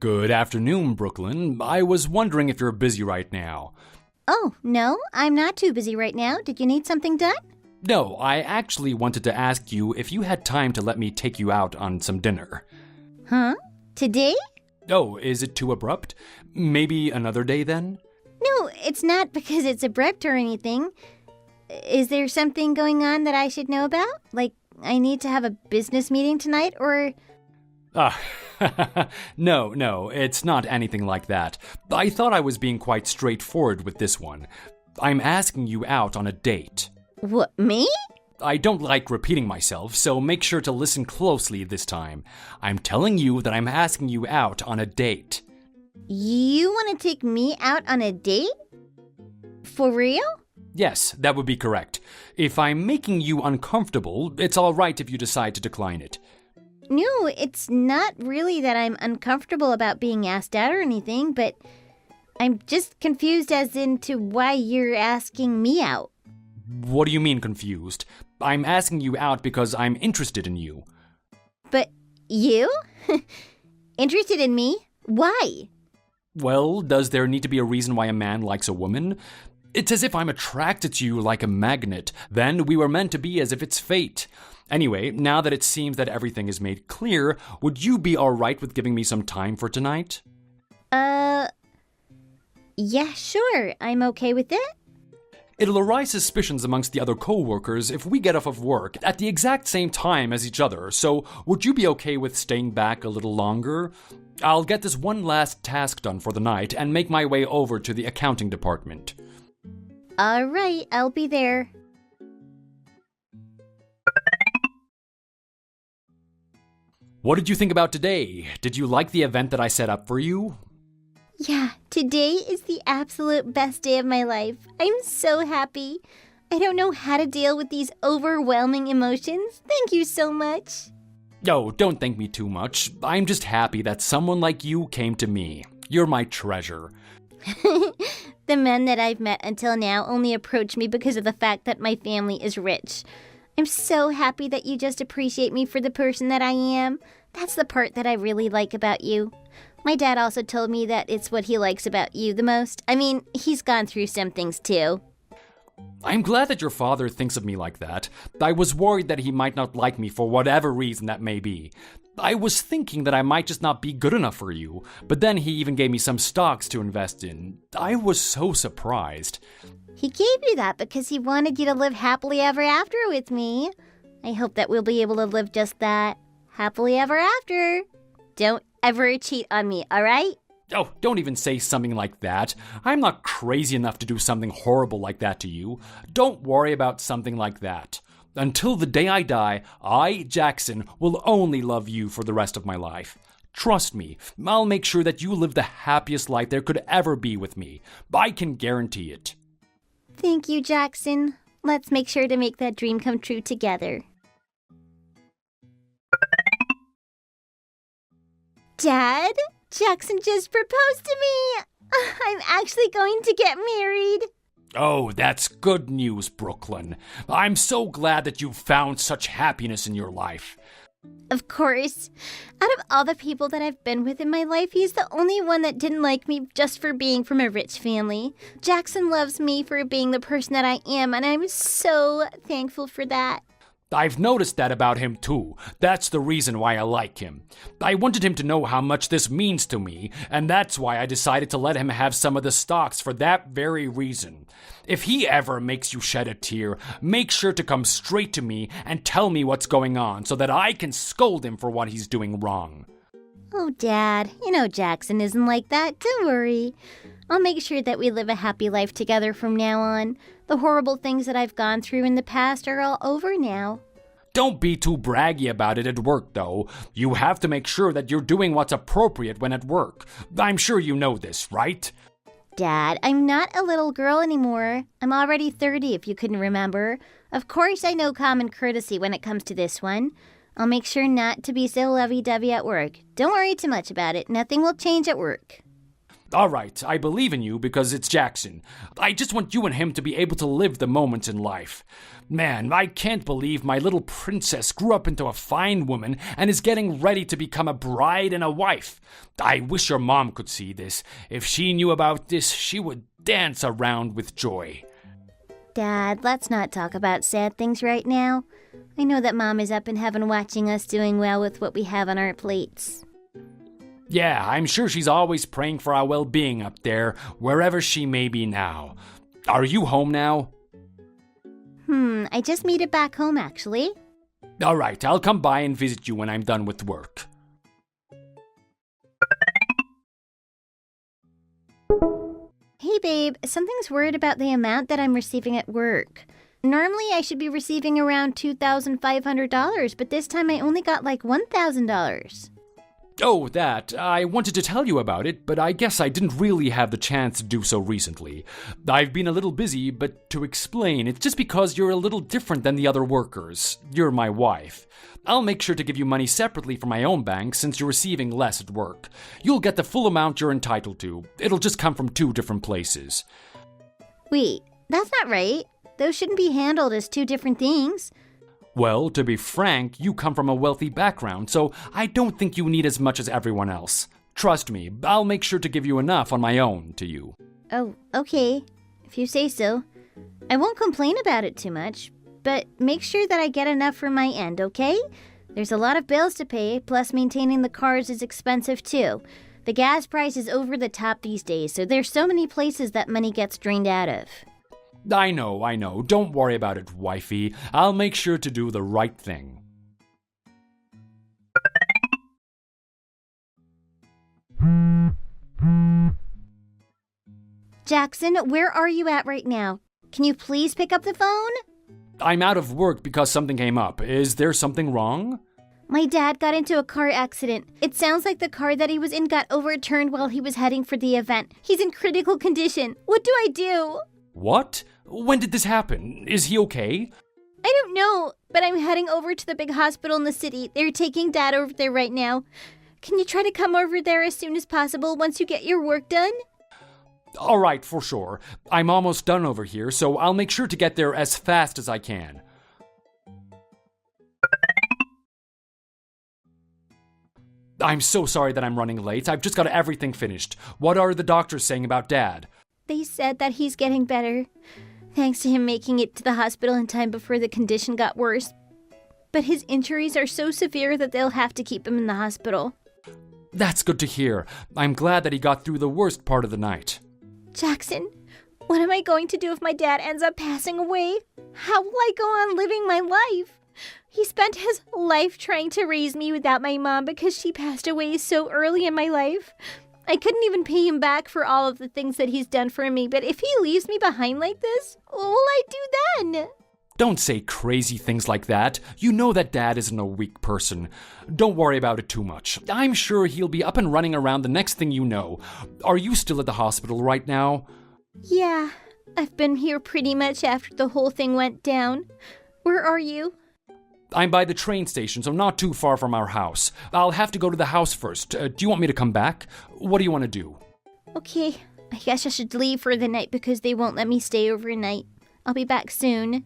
Good afternoon, Brooklyn. I was wondering if you're busy right now. Oh, no, I'm not too busy right now. Did you need something done? No, I actually wanted to ask you if you had time to let me take you out on some dinner. Huh? Today? Oh, is it too abrupt? Maybe another day then? No, it's not because it's abrupt or anything. Is there something going on that I should know about? Like, I need to have a business meeting tonight, or... No, it's not anything like that. I thought I was being quite straightforward with this one. I'm asking you out on a date. What, me? I don't like repeating myself, so make sure to listen closely this time. I'm telling you that I'm asking you out on a date. You want to take me out on a date? For real? Yes, that would be correct. If I'm making you uncomfortable, it's all right if you decide to decline it. No, it's not really that I'm uncomfortable about being asked out or anything, but I'm just confused as into why you're asking me out. What do you mean confused? I'm asking you out because I'm interested in you. But you? Interested in me? Why? Well, does there need to be a reason why a man likes a woman? It's as if I'm attracted to you like a magnet. Then we were meant to be as if it's fate. Anyway, now that it seems that everything is made clear, would you be alright with giving me some time for tonight? Yeah, sure. I'm okay with it. It'll arise suspicions amongst the other co-workers if we get off of work at the exact same time as each other, so would you be okay with staying back a little longer? I'll get this one last task done for the night and make my way over to the accounting department. All right, I'll be there. What did you think about today? Did you like the event that I set up for you? Yeah, today is the absolute best day of my life. I'm so happy. I don't know how to deal with these overwhelming emotions. Thank you so much. Oh, don't thank me too much. I'm just happy that someone like you came to me. You're my treasure. The men that I've met until now only approach me because of the fact that my family is rich. I'm so happy that you just appreciate me for the person that I am. That's the part that I really like about you. My dad also told me that it's what he likes about you the most. I mean, he's gone through some things too. I'm glad that your father thinks of me like that. I was worried that he might not like me for whatever reason that may be. I was thinking that I might just not be good enough for you, but then he even gave me some stocks to invest in. I was so surprised. He gave you that because he wanted you to live happily ever after with me. I hope that we'll be able to live just that. Happily ever after. Don't ever cheat on me, all right? Oh, don't even say something like that. I'm not crazy enough to do something horrible like that to you. Don't worry about something like that. Until the day I die, I, Jackson, will only love you for the rest of my life. Trust me, I'll make sure that you live the happiest life there could ever be with me. I can guarantee it. Thank you, Jackson. Let's make sure to make that dream come true together. Dad, Jackson just proposed to me. I'm actually going to get married. Oh, that's good news, Brooklyn. I'm so glad that you've found such happiness in your life. Of course. Out of all the people that I've been with in my life, he's the only one that didn't like me just for being from a rich family. Jackson loves me for being the person that I am, and I'm so thankful for that. I've noticed that about him too. That's the reason why I like him. I wanted him to know how much this means to me, and that's why I decided to let him have some of the stocks for that very reason. If he ever makes you shed a tear, make sure to come straight to me and tell me what's going on so that I can scold him for what he's doing wrong. Oh, Dad, you know Jackson isn't like that. Don't worry. I'll make sure that we live a happy life together from now on. The horrible things that I've gone through in the past are all over now. Don't be too braggy about it at work, though. You have to make sure that you're doing what's appropriate when at work. I'm sure you know this, right? Dad, I'm not a little girl anymore. I'm already 30, if you couldn't remember. Of course I know common courtesy when it comes to this one. I'll make sure not to be so lovey-dovey at work. Don't worry too much about it. Nothing will change at work. Alright, I believe in you because it's Jackson. I just want you and him to be able to live the moments in life. Man, I can't believe my little princess grew up into a fine woman and is getting ready to become a bride and a wife. I wish your mom could see this. If she knew about this, she would dance around with joy. Dad, let's not talk about sad things right now. I know that Mom is up in heaven watching us doing well with what we have on our plates. Yeah, I'm sure she's always praying for our well-being up there, wherever she may be now. Are you home now? I just made it back home, actually. Alright, I'll come by and visit you when I'm done with work. Hey babe, something's weird about the amount that I'm receiving at work. Normally I should be receiving around $2,500, but this time I only got like $1,000. Oh, that. I wanted to tell you about it, but I guess I didn't really have the chance to do so recently. I've been a little busy, but to explain, it's just because you're a little different than the other workers. You're my wife. I'll make sure to give you money separately from my own bank since you're receiving less at work. You'll get the full amount you're entitled to. It'll just come from 2 different places. Wait, that's not right. Those shouldn't be handled as 2 different things. Well, to be frank, you come from a wealthy background, so I don't think you need as much as everyone else. Trust me, I'll make sure to give you enough on my own to you. Oh, okay. If you say so. I won't complain about it too much, but make sure that I get enough from my end, okay? There's a lot of bills to pay, plus maintaining the cars is expensive too. The gas price is over the top these days, so there's so many places that money gets drained out of. I know. Don't worry about it, wifey. I'll make sure to do the right thing. Jackson, where are you at right now? Can you please pick up the phone? I'm out of work because something came up. Is there something wrong? My dad got into a car accident. It sounds like the car that he was in got overturned while he was heading for the event. He's in critical condition. What do I do? What? When did this happen? Is he okay? I don't know, but I'm heading over to the big hospital in the city. They're taking Dad over there right now. Can you try to come over there as soon as possible once you get your work done? Alright, for sure. I'm almost done over here, so I'll make sure to get there as fast as I can. I'm so sorry that I'm running late. I've just got everything finished. What are the doctors saying about Dad? They said that he's getting better, thanks to him making it to the hospital in time before the condition got worse. But his injuries are so severe that they'll have to keep him in the hospital. That's good to hear. I'm glad that he got through the worst part of the night. Jackson, what am I going to do if my dad ends up passing away? How will I go on living my life? He spent his life trying to raise me without my mom because she passed away so early in my life. I couldn't even pay him back for all of the things that he's done for me, but if he leaves me behind like this, what will I do then? Don't say crazy things like that. You know that Dad isn't a weak person. Don't worry about it too much. I'm sure he'll be up and running around the next thing you know. Are you still at the hospital right now? Yeah, I've been here pretty much after the whole thing went down. Where are you? I'm by the train station, so not too far from our house. I'll have to go to the house first. Do you want me to come back? What do you want to do? Okay, I guess I should leave for the night because they won't let me stay overnight. I'll be back soon.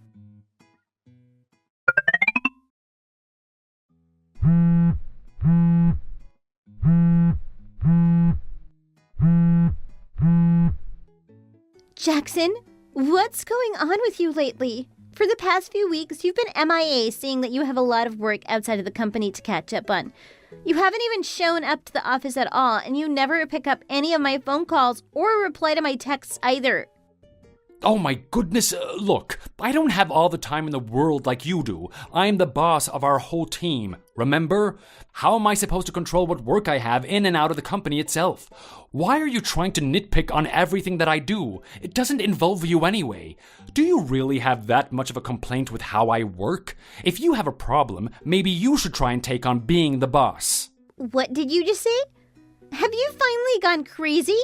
Jackson, what's going on with you lately? For the past few weeks, you've been MIA, seeing that you have a lot of work outside of the company to catch up on. You haven't even shown up to the office at all, and you never pick up any of my phone calls or reply to my texts either. Oh my goodness, look, I don't have all the time in the world like you do. I'm the boss of our whole team, remember? How am I supposed to control what work I have in and out of the company itself? Why are you trying to nitpick on everything that I do? It doesn't involve you anyway. Do you really have that much of a complaint with how I work? If you have a problem, maybe you should try and take on being the boss. What did you just say? Have you finally gone crazy?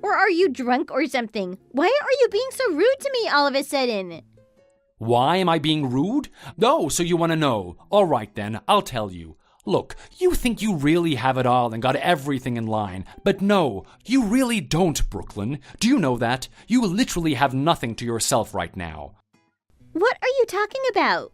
Or are you drunk or something? Why are you being so rude to me all of a sudden? Why am I being rude? Oh, so you want to know. All right then, I'll tell you. Look, you think you really have it all and got everything in line, but no, you really don't, Brooklyn. Do you know that? You literally have nothing to yourself right now. What are you talking about?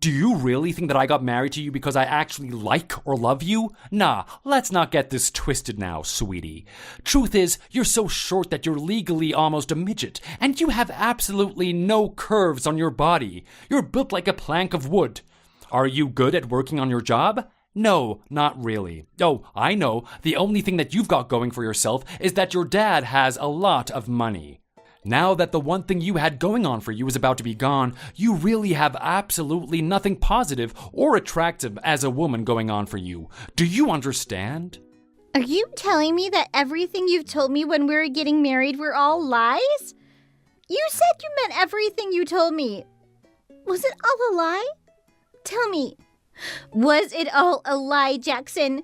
Do you really think that I got married to you because I actually like or love you? Nah, let's not get this twisted now, sweetie. Truth is, you're so short that you're legally almost a midget, and you have absolutely no curves on your body. You're built like a plank of wood. Are you good at working on your job? No, not really. Oh, I know. The only thing that you've got going for yourself is that your dad has a lot of money. Now that the one thing you had going on for you is about to be gone, you really have absolutely nothing positive or attractive as a woman going on for you. Do you understand? Are you telling me that everything you've told me when we were getting married were all lies? You said you meant everything you told me. Was it all a lie? Tell me, was it all a lie, Jackson?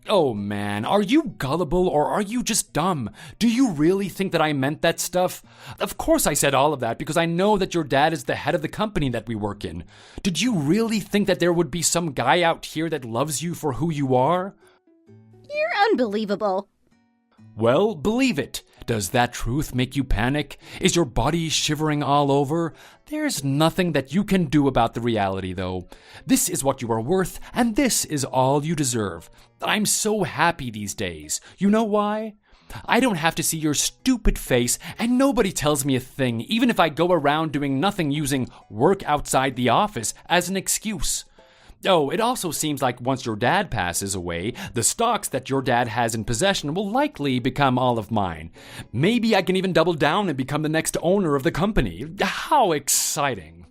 Oh man, are you gullible or are you just dumb? Do you really think that I meant that stuff? Of course I said all of that because I know that your dad is the head of the company that we work in. Did you really think that there would be some guy out here that loves you for who you are? You're unbelievable. Well, believe it. Does that truth make you panic? Is your body shivering all over? There's nothing that you can do about the reality, though. This is what you are worth, and this is all you deserve. I'm so happy these days. You know why? I don't have to see your stupid face, and nobody tells me a thing, even if I go around doing nothing using work outside the office as an excuse. Oh, it also seems like once your dad passes away, the stocks that your dad has in possession will likely become all of mine. Maybe I can even double down and become the next owner of the company. How exciting.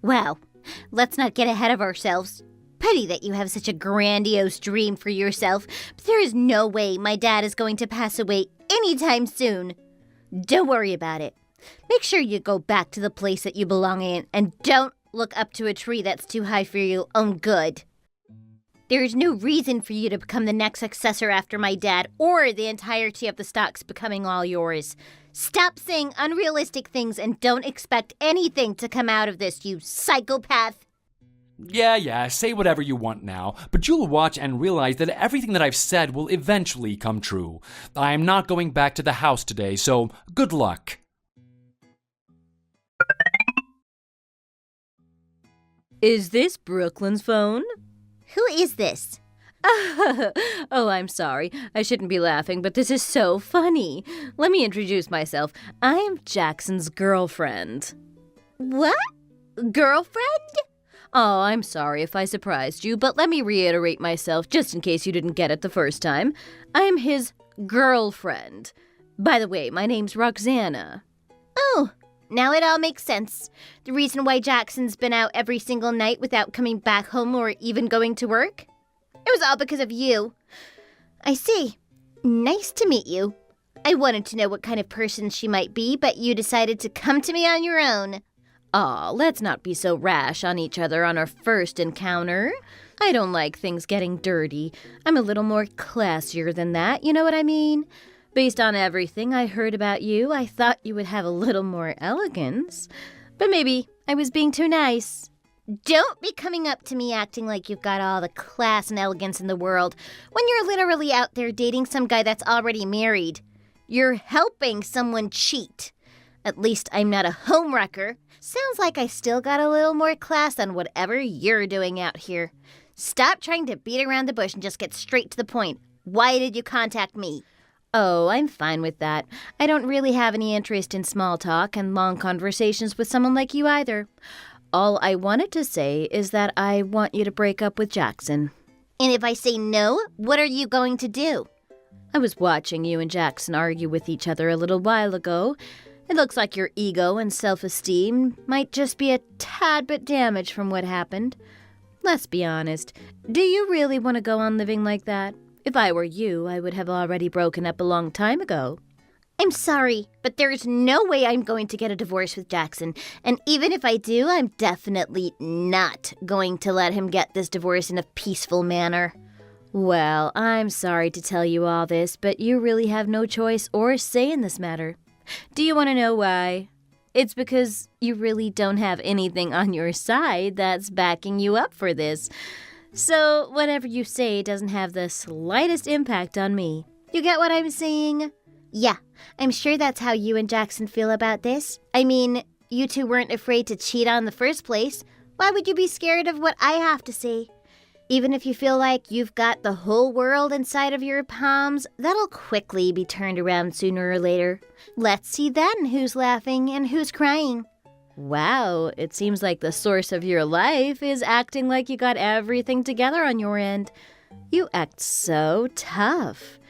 Well, let's not get ahead of ourselves. Pity that you have such a grandiose dream for yourself, but there is no way my dad is going to pass away anytime soon. Don't worry about it. Make sure you go back to the place that you belong in and don't look up to a tree that's too high for your own good. There is no reason for you to become the next successor after my dad or the entirety of the stocks becoming all yours. Stop saying unrealistic things and don't expect anything to come out of this, you psychopath. Yeah, say whatever you want now, but you'll watch and realize that everything that I've said will eventually come true. I'm not going back to the house today, so good luck. Is this Brooklyn's phone? Who is this? Oh, I'm sorry. I shouldn't be laughing, but this is so funny. Let me introduce myself. I am Jackson's girlfriend. What? Girlfriend? Oh, I'm sorry if I surprised you, but let me reiterate myself just in case you didn't get it the first time. I am his girlfriend. By the way, my name's Roxana. Oh, now it all makes sense. The reason why Jackson's been out every single night without coming back home or even going to work? It was all because of you. I see. Nice to meet you. I wanted to know what kind of person she might be, but you decided to come to me on your own. Aw, let's not be so rash on each other on our first encounter. I don't like things getting dirty. I'm a little more classier than that, you know what I mean? Based on everything I heard about you, I thought you would have a little more elegance. But maybe I was being too nice. Don't be coming up to me acting like you've got all the class and elegance in the world when you're literally out there dating some guy that's already married. You're helping someone cheat. At least I'm not a homewrecker. Sounds like I still got a little more class than whatever you're doing out here. Stop trying to beat around the bush and just get straight to the point. Why did you contact me? Oh, I'm fine with that. I don't really have any interest in small talk and long conversations with someone like you either. All I wanted to say is that I want you to break up with Jackson. And if I say no, what are you going to do? I was watching you and Jackson argue with each other a little while ago. It looks like your ego and self-esteem might just be a tad bit damaged from what happened. Let's be honest. Do you really want to go on living like that? If I were you, I would have already broken up a long time ago. I'm sorry, but there's no way I'm going to get a divorce with Jackson. And even if I do, I'm definitely not going to let him get this divorce in a peaceful manner. Well, I'm sorry to tell you all this, but you really have no choice or say in this matter. Do you want to know why? It's because you really don't have anything on your side that's backing you up for this. So whatever you say doesn't have the slightest impact on me. You get what I'm saying? Yeah, I'm sure that's how you and Jackson feel about this. I mean, you two weren't afraid to cheat on in the first place. Why would you be scared of what I have to say? Even if you feel like you've got the whole world inside of your palms, that'll quickly be turned around sooner or later. Let's see then who's laughing and who's crying. Wow, it seems like the source of your life is acting like you got everything together on your end. You act so tough.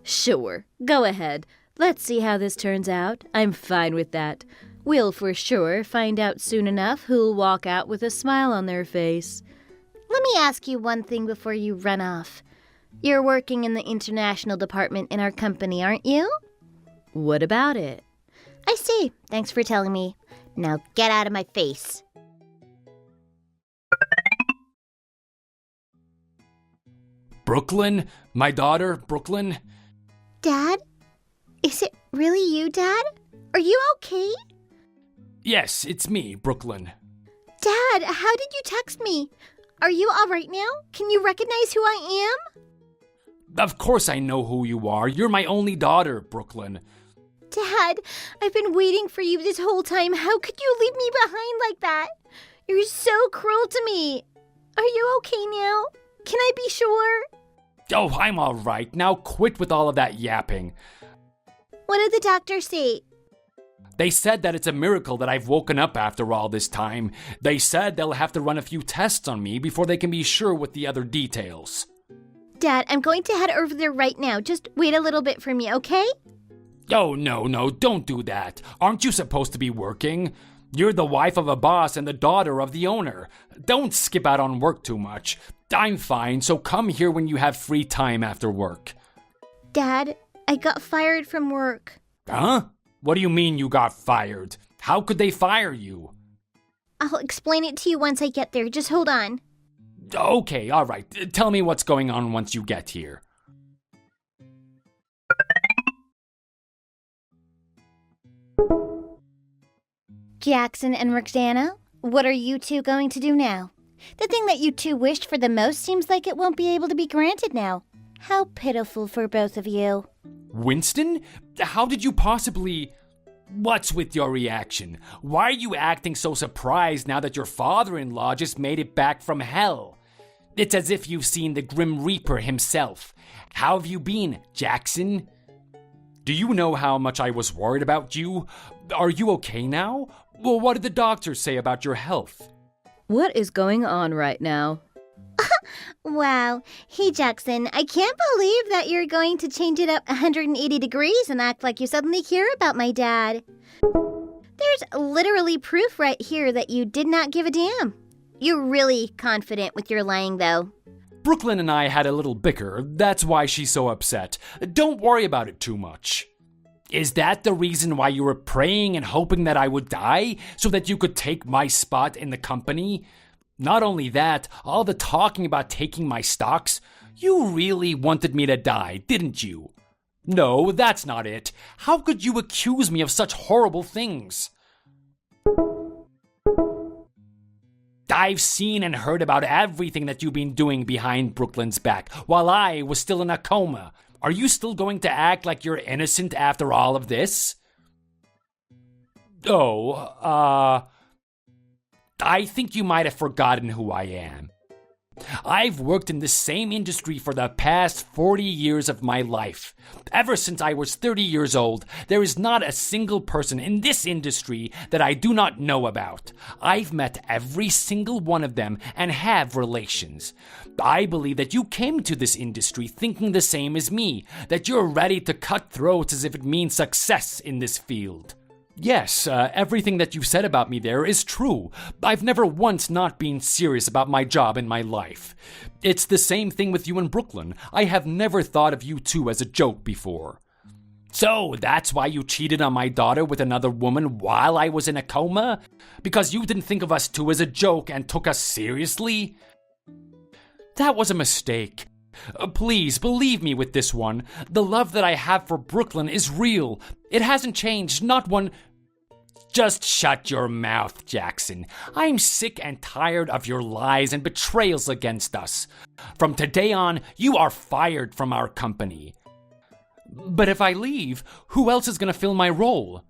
Sure, go ahead. Let's see how this turns out. I'm fine with that. We'll for sure find out soon enough who'll walk out with a smile on their face. Let me ask you one thing before you run off. You're working in the international department in our company, aren't you? What about it? I see. Thanks for telling me. Now get out of my face. Brooklyn? My daughter, Brooklyn? Dad? Is it really you, Dad? Are you okay? Yes, it's me, Brooklyn. Dad, how did you text me? Are you all right now? Can you recognize who I am? Of course I know who you are. You're my only daughter, Brooklyn. Dad, I've been waiting for you this whole time. How could you leave me behind like that? You're so cruel to me. Are you okay now? Can I be sure? Oh, I'm all right. Now quit with all of that yapping. What did the doctor say? They said that it's a miracle that I've woken up after all this time. They said they'll have to run a few tests on me before they can be sure with the other details. Dad, I'm going to head over there right now. Just wait a little bit for me, okay? Oh, no, don't do that. Aren't you supposed to be working? You're the wife of a boss and the daughter of the owner. Don't skip out on work too much. I'm fine, so come here when you have free time after work. Dad, I got fired from work. Huh? What do you mean you got fired? How could they fire you? I'll explain it to you once I get there. Just hold on. Okay, all right. Tell me what's going on once you get here. Jackson and Roxana, what are you two going to do now? The thing that you two wished for the most seems like it won't be able to be granted now. How pitiful for both of you. Winston? How did you possibly... What's with your reaction? Why are you acting so surprised now that your father-in-law just made it back from hell? It's as if you've seen the Grim Reaper himself. How have you been, Jackson? Do you know how much I was worried about you? Are you okay now? Well, what did the doctors say about your health? What is going on right now? Wow. Hey, Jackson, I can't believe that you're going to change it up 180 degrees and act like you suddenly care about my dad. There's literally proof right here that you did not give a damn. You're really confident with your lying, though. Brooklyn and I had a little bicker. That's why she's so upset. Don't worry about it too much. Is that the reason why you were praying and hoping that I would die, so that you could take my spot in the company? Not only that, all the talking about taking my stocks, you really wanted me to die, didn't you? No, that's not it. How could you accuse me of such horrible things? I've seen and heard about everything that you've been doing behind Brooklyn's back, while I was still in a coma. Are you still going to act like you're innocent after all of this? I think you might have forgotten who I am. I've worked in the same industry for the past 40 years of my life. Ever since I was 30 years old, there is not a single person in this industry that I do not know about. I've met every single one of them and have relations. I believe that you came to this industry thinking the same as me, that you're ready to cut throats as if it means success in this field. Yes, everything that you said about me there is true. I've never once not been serious about my job in my life. It's the same thing with you and Brooklyn. I have never thought of you two as a joke before. So, that's why you cheated on my daughter with another woman while I was in a coma? Because you didn't think of us two as a joke and took us seriously? That was a mistake. Please, believe me with this one. The love that I have for Brooklyn is real. It hasn't changed, not one... Just shut your mouth, Jackson. I'm sick and tired of your lies and betrayals against us. From today on, you are fired from our company. But if I leave, who else is going to fill my role?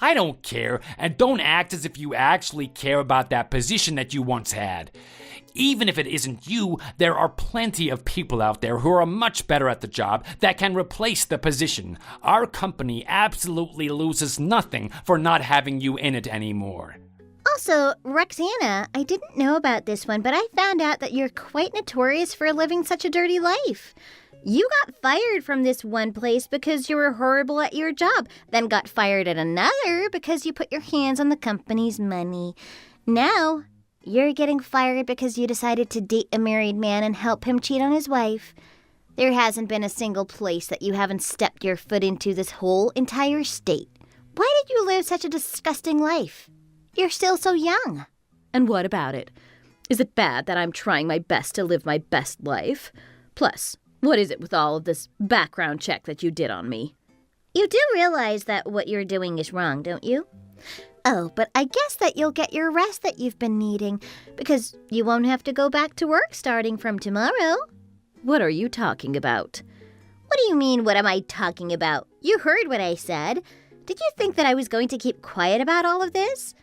I don't care, and don't act as if you actually care about that position that you once had. Even if it isn't you, there are plenty of people out there who are much better at the job that can replace the position. Our company absolutely loses nothing for not having you in it anymore. Also, Roxana, I didn't know about this one, but I found out that you're quite notorious for living such a dirty life. You got fired from this one place because you were horrible at your job, then got fired at another because you put your hands on the company's money. Now, you're getting fired because you decided to date a married man and help him cheat on his wife. There hasn't been a single place that you haven't stepped your foot into this whole entire state. Why did you live such a disgusting life? You're still so young. And what about it? Is it bad that I'm trying my best to live my best life? Plus, what is it with all of this background check that you did on me? You do realize that what you're doing is wrong, don't you? Oh, but I guess that you'll get your rest that you've been needing, because you won't have to go back to work starting from tomorrow. What are you talking about? What do you mean, what am I talking about? You heard what I said. Did you think that I was going to keep quiet about all of this?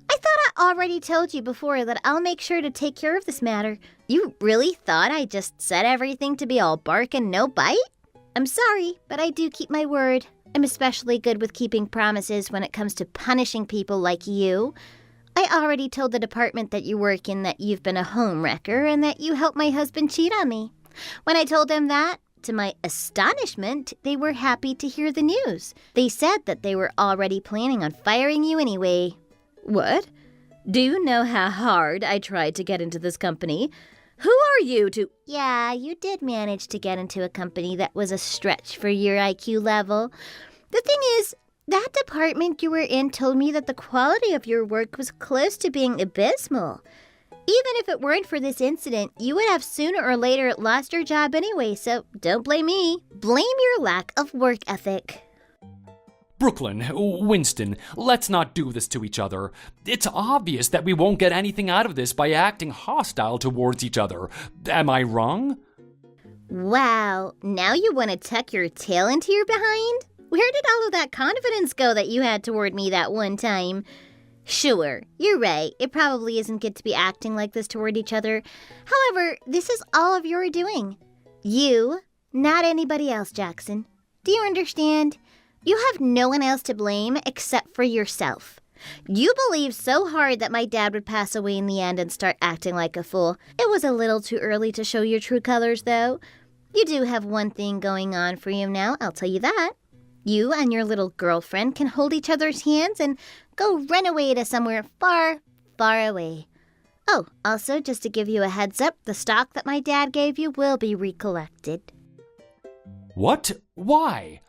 I thought I already told you before that I'll make sure to take care of this matter. You really thought I just said everything to be all bark and no bite? I'm sorry, but I do keep my word. I'm especially good with keeping promises when it comes to punishing people like you. I already told the department that you work in that you've been a home wrecker and that you helped my husband cheat on me. When I told them that, to my astonishment, they were happy to hear the news. They said that they were already planning on firing you anyway. What? Do you know how hard I tried to get into this company? Who are you to— Yeah, you did manage to get into a company that was a stretch for your IQ level. The thing is, that department you were in told me that the quality of your work was close to being abysmal. Even if it weren't for this incident, you would have sooner or later lost your job anyway, so don't blame me. Blame your lack of work ethic. Brooklyn, Winston, let's not do this to each other. It's obvious that we won't get anything out of this by acting hostile towards each other. Am I wrong? Wow, now you want to tuck your tail into your behind? Where did all of that confidence go that you had toward me that one time? Sure, you're right. It probably isn't good to be acting like this toward each other. However, this is all of your doing. You, not anybody else, Jackson. Do you understand? You have no one else to blame except for yourself. You believed so hard that my dad would pass away in the end and start acting like a fool. It was a little too early to show your true colors, though. You do have one thing going on for you now, I'll tell you that. You and your little girlfriend can hold each other's hands and go run away to somewhere far, far away. Oh, also, just to give you a heads up, the stock that my dad gave you will be recollected. What? Why?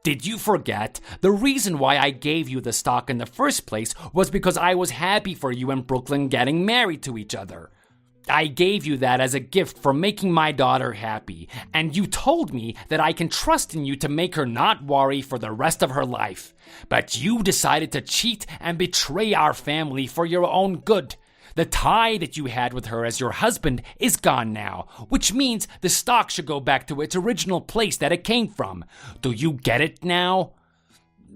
Did you forget? The reason why I gave you the stock in the first place was because I was happy for you and Brooklyn getting married to each other. I gave you that as a gift for making my daughter happy, and you told me that I can trust in you to make her not worry for the rest of her life. But you decided to cheat and betray our family for your own good. The tie that you had with her as your husband is gone now, which means the stock should go back to its original place that it came from. Do you get it now?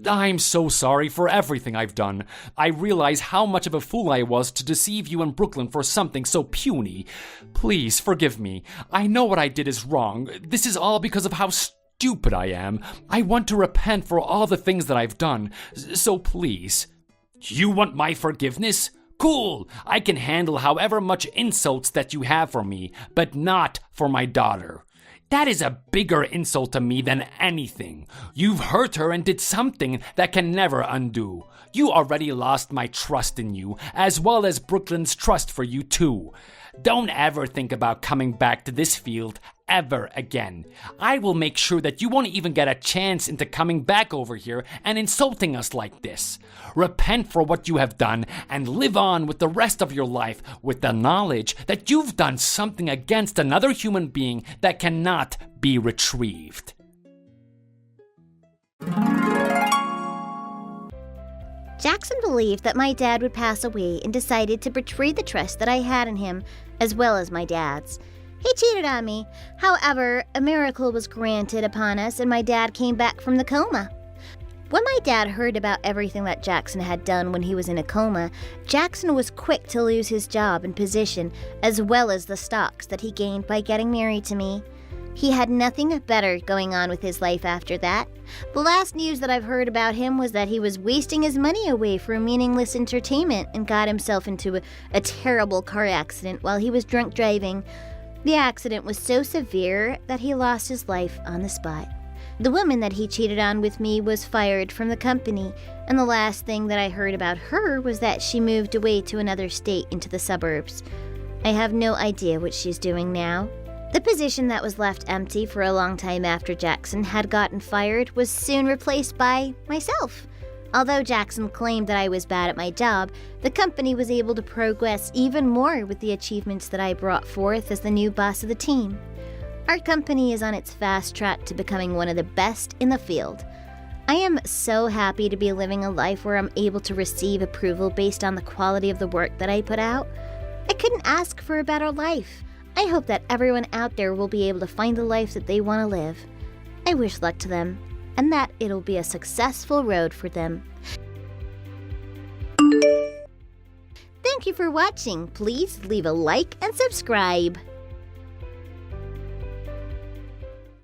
I'm so sorry for everything I've done. I realize how much of a fool I was to deceive you and Brooklyn for something so puny. Please forgive me. I know what I did is wrong. This is all because of how stupid I am. I want to repent for all the things that I've done. So please. You want my forgiveness? Cool! I can handle however much insults that you have for me, but not for my daughter. That is a bigger insult to me than anything. You've hurt her and did something that can never undo. You already lost my trust in you, as well as Brooklyn's trust for you too. Don't ever think about coming back to this field ever again. I will make sure that you won't even get a chance into coming back over here and insulting us like this. Repent for what you have done and live on with the rest of your life with the knowledge that you've done something against another human being that cannot be retrieved. Jackson believed that my dad would pass away and decided to betray the trust that I had in him, as well as my dad's. He cheated on me. However, a miracle was granted upon us and my dad came back from the coma. When my dad heard about everything that Jackson had done when he was in a coma, Jackson was quick to lose his job and position, as well as the stocks that he gained by getting married to me. He had nothing better going on with his life after that. The last news that I've heard about him was that he was wasting his money away for meaningless entertainment and got himself into a terrible car accident while he was drunk driving. The accident was so severe that he lost his life on the spot. The woman that he cheated on with me was fired from the company, and the last thing that I heard about her was that she moved away to another state into the suburbs. I have no idea what she's doing now. The position that was left empty for a long time after Jackson had gotten fired was soon replaced by myself. Although Jackson claimed that I was bad at my job, the company was able to progress even more with the achievements that I brought forth as the new boss of the team. Our company is on its fast track to becoming one of the best in the field. I am so happy to be living a life where I'm able to receive approval based on the quality of the work that I put out. I couldn't ask for a better life. I hope that everyone out there will be able to find the life that they want to live. I wish luck to them, and that it'll be a successful road for them. Thank you for watching. Please leave a like and subscribe.